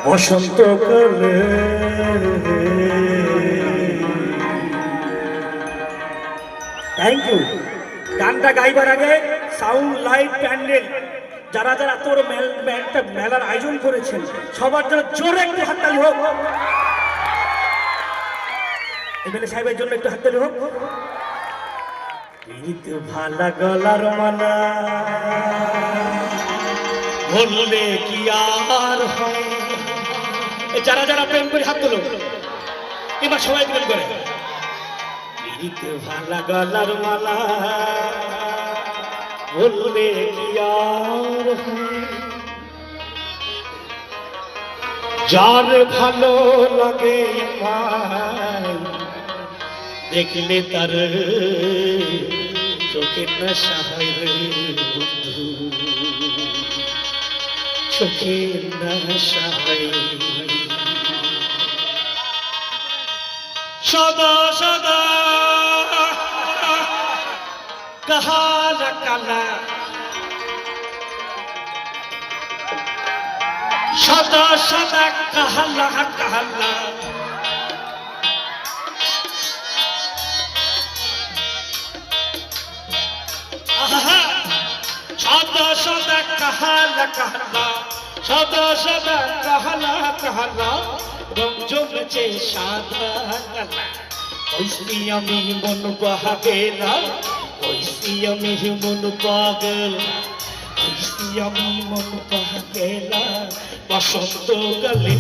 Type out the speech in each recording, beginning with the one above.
বসন্তকালে thank you. গানটা গাইবার আগে সাউন্ড লাইট প্যান্ডেল যারা যারা তোর একটা মেলার আয়োজন করেছেন সবার জন্য জোরে একটু হাততালি হোক। এমএলএ সাহেবের জন্য একটু হাততালি হোক। তো ভালা গলার মালা বললে কি আর হয়। যারা যারা প্রেম করে হাত তোলো, এবার সবাই প্রেম করে। তো ভালা গলার মালা বললে কি আর হয়। যার ভালো লাগে দেখলে তার চোখের নেশা হয় রে বন্ধু, চোখের নেশা হয়। সদা সদা কাহালা কালা, সদা সদা কাহালা কাহালা, সদা সদা কাহালা কাহালা, সদা সদা কাহালা কাহালা, রং জমেছে সাদা কালা। ওইসি আমি মন বাহাগেলা, ওইসি আমি মন পাগলা, ওইসি আমি মন বাহাগেলা বসন্তকালে।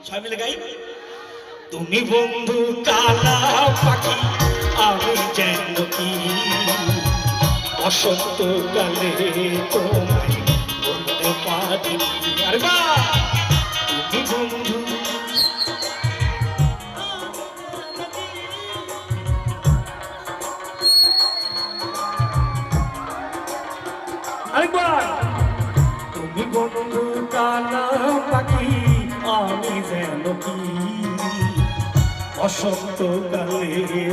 সবাই মিলে গাই। তুমি বন্ধু কালা পাখি আমি যেন কি বসন্তকালে তোমায় বলতে পারি। আরে বা তুমি বন্ধু আরেকবার। তুমি বন্ধু কালা পাখি আমি যেন কি বসন্তকালে